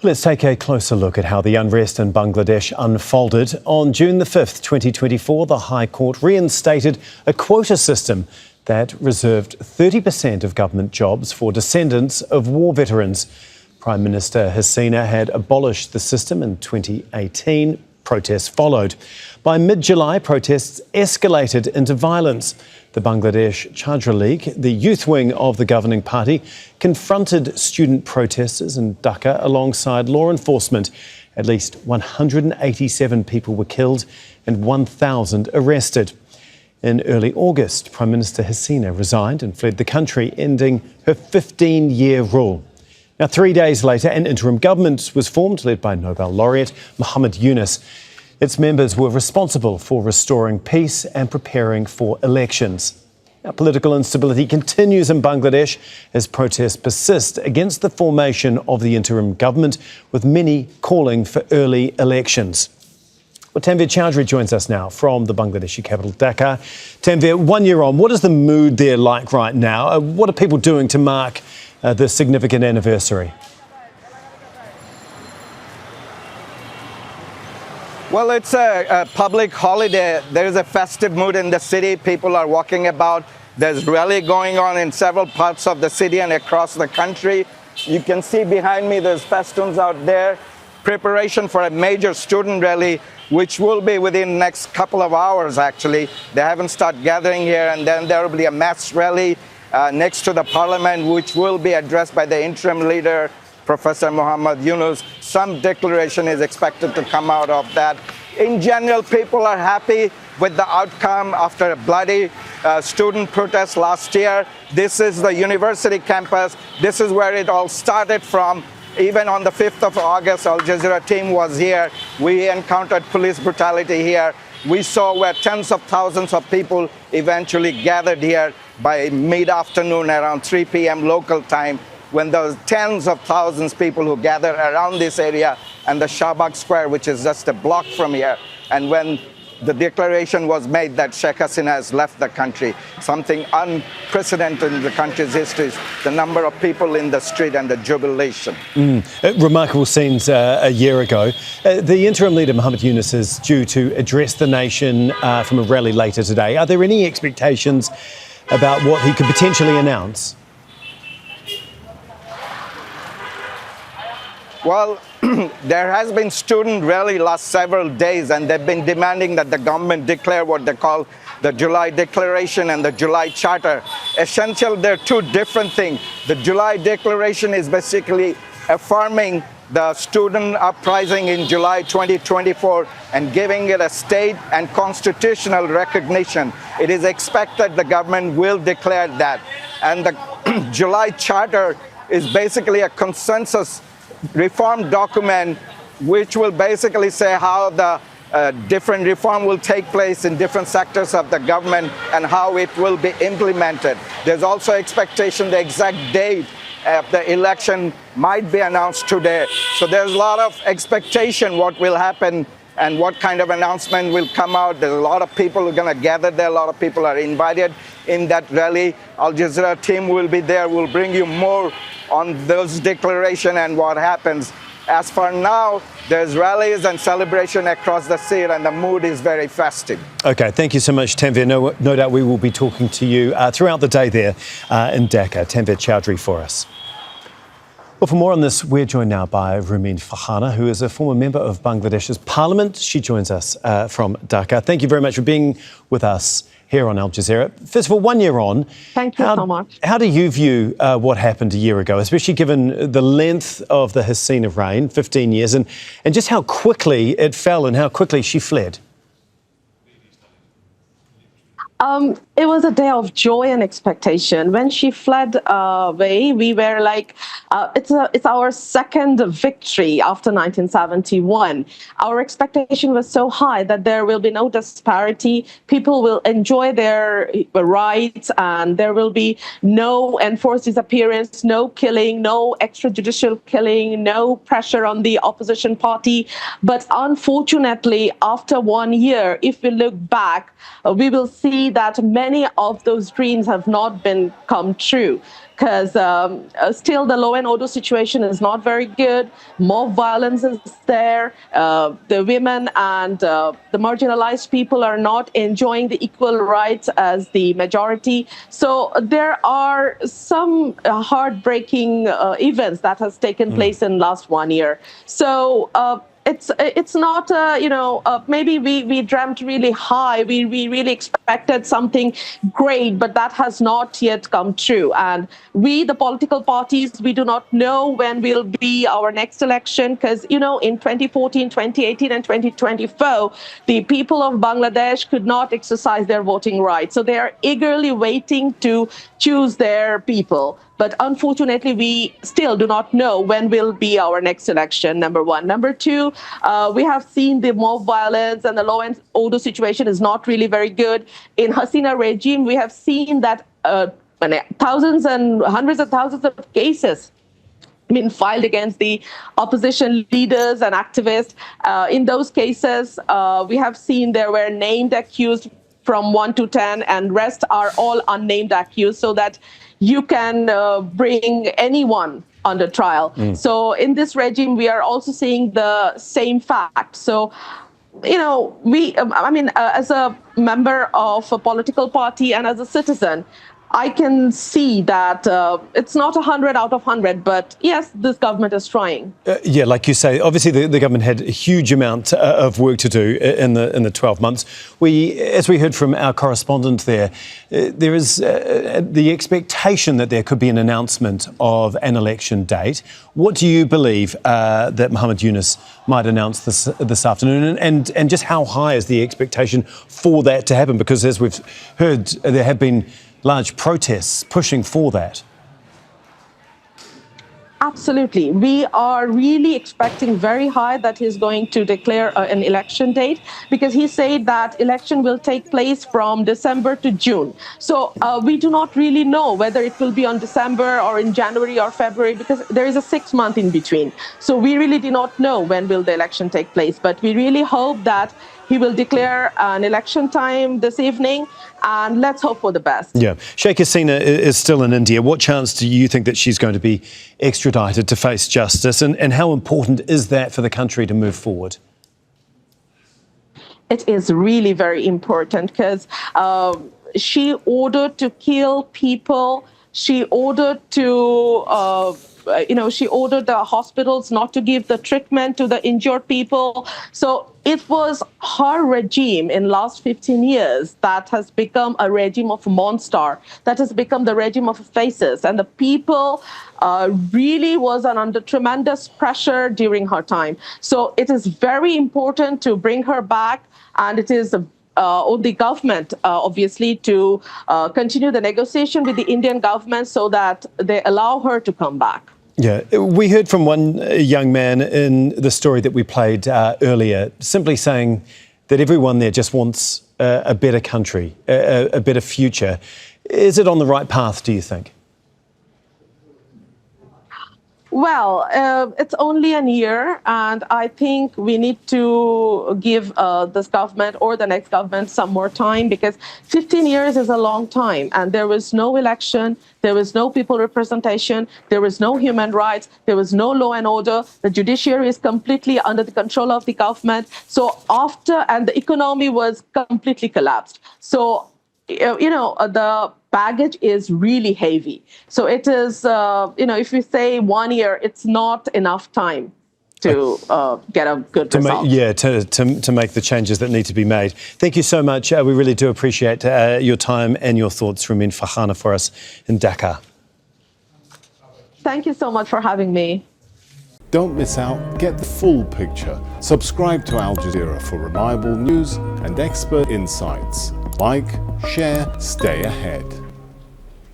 Let's take a closer look at how the unrest in Bangladesh unfolded. On June the 5th, 2024, the High Court reinstated a quota system that reserved 30% of government jobs for descendants of war veterans. Prime Minister Hasina had abolished the system in 2018. Protests followed. By mid-July, protests escalated into violence. The Bangladesh Chowdhury, the youth wing of the governing party, confronted student protesters in Dhaka alongside law enforcement. At least 187 people were killed and 1,000 arrested. In early August, Prime Minister Hasina resigned and fled the country, ending her 15-year rule. Now, 3 days later, an interim government was formed, led by Nobel laureate Muhammad Yunus. Its members were responsible for restoring peace and preparing for elections. Now, political instability continues in Bangladesh as protests persist against the formation of the interim government, with many calling for early elections. Well, Tanvir Chowdhury joins us now from the Bangladeshi capital, Dhaka. Tanvir, 1 year on, what is the mood there like right now? What are people doing to mark this significant anniversary? Well, it's a public holiday. There is a festive mood in the city. People are walking about. There's rally going on in several parts of the city and across the country. You can see behind me there's festoons out there. Preparation for a major student rally, which will be within the next couple of hours, actually. They haven't started gathering here, and then there will be a mass rally next to the parliament, which will be addressed by the interim leader, Professor Muhammad Yunus. Some declaration is expected to come out of that. In general, people are happy with the outcome after a bloody student protest last year. This is the university campus. This is where it all started from. Even on the 5th of August, Al Jazeera team was here. We encountered police brutality here. We saw where tens of thousands of people eventually gathered here by mid-afternoon, around 3 p.m. local time, when there was tens of thousands of people who gathered around this area and the Shahbag Square, which is just a block from here. And when the declaration was made that Sheikh Hasina has left the country, something unprecedented in the country's history, the number of people in the street and the jubilation. Remarkable scenes a year ago. The interim leader, Muhammad Yunus, is due to address the nation from a rally later today. Are there any expectations about what he could potentially announce? Well, there has been student rally last several days, and they've been demanding that the government declare what they call the July Declaration and the July Charter. Essentially, they're two different things. The July Declaration is basically affirming the student uprising in July 2024 and giving it a state and constitutional recognition. It is expected the government will declare that. And the July Charter is basically a consensus reform document which will basically say how the different reform will take place in different sectors of the government and how it will be implemented. There's also expectation the exact date of the election might be announced today. So there's a lot of expectation what will happen and what kind of announcement will come out. There's a lot of people who are going to gather there. A lot of people are invited in that rally. Al Jazeera team will be there. We'll bring you more on those declaration and what happens. As for now, there's rallies and celebration across the city, and the mood is very festive. OK, thank you so much, Tanvir. No doubt we will be talking to you throughout the day there in Dhaka. Tanvir Chowdhury for us. Well, for more on this, we're joined now by Rumeen Farhana, who is a former member of Bangladesh's parliament. She joins us from Dhaka. Thank you very much for being with us here on Al Jazeera. First of all, 1 year on. Thank you so much. How do you view what happened a year ago, especially given the length of the Hasina reign, 15 years, and just how quickly it fell and how quickly she fled? It was a day of joy and expectation. When she fled away, we were like, it's our second victory after 1971. Our expectation was so high that there will be no disparity. People will enjoy their rights, and there will be no enforced disappearance, no killing, no extrajudicial killing, no pressure on the opposition party. But unfortunately, after 1 year, if we look back, we will see that many of those dreams have not been come true. because still the law and order situation is not very good. More violence is there. The women and the marginalized people are not enjoying the equal rights as the majority. So there are some heartbreaking events that has taken place in last 1 year. So it's not maybe we dreamt really high, we really expected something great, but that has not yet come true. And we, the political parties, we do not know when will be our next election, because in 2014, 2018 and 2024 the people of Bangladesh could not exercise their voting rights, so they are eagerly waiting to choose their people. But unfortunately, we still do not know when will be our next election, number one. Number two, we have seen the mob violence and the law and order situation is not really very good. In Hasina regime, we have seen that thousands and hundreds of thousands of cases been filed against the opposition leaders and activists. In those cases, we have seen there were named accused from 1 to 10, and rest are all unnamed accused, so that you can bring anyone under trial. So in this regime, we are also seeing the same fact. So, as a member of a political party and as a citizen, I can see that it's not 100 out of 100, but yes, this government is trying. Yeah, like you say, obviously the government had a huge amount of work to do in the 12 months. As we heard from our correspondent there is the expectation that there could be an announcement of an election date. What do you believe that Mohammed Yunus might announce this afternoon, and just how high is the expectation for that to happen? Because as we've heard, there have been large protests pushing for that. Absolutely. We are really expecting very high that he's going to declare an election date, because he said that election will take place from December to June. So we do not really know whether it will be on December or in January or February, because there is a 6 month in between. So we really do not know when will the election take place, but we really hope that he will declare an election time this evening, and let's hope for the best. Yeah. Sheikh Hasina is still in India. What chance do you think that she's going to be extradited to face justice, and how important is that for the country to move forward? It is really very important, because she ordered to kill people. She ordered to she ordered the hospitals not to give the treatment to the injured people. So it was her regime in last 15 years that has become a regime of a monster, that has become the regime of faces. And the people really was under tremendous pressure during her time. So it is very important to bring her back, and it is on the government, obviously, to continue the negotiation with the Indian government so that they allow her to come back. Yeah, we heard from one young man in the story that we played earlier, simply saying that everyone there just wants a better country, a better future. Is it on the right path, do you think? Well, it's only a year, and I think we need to give this government or the next government some more time, because 15 years is a long time, and there was no election, there was no people representation, there was no human rights, there was no law and order. The judiciary is completely under the control of the government. So and the economy was completely collapsed. So, the baggage is really heavy. So it is, if we say 1 year, it's not enough time to get a good result. To make the changes that need to be made. Thank you so much. We really do appreciate your time and your thoughts, Rumeen Farhana, for us in Dhaka. Thank you so much for having me. Don't miss out. Get the full picture. Subscribe to Al Jazeera for reliable news and expert insights. Like, share, stay ahead.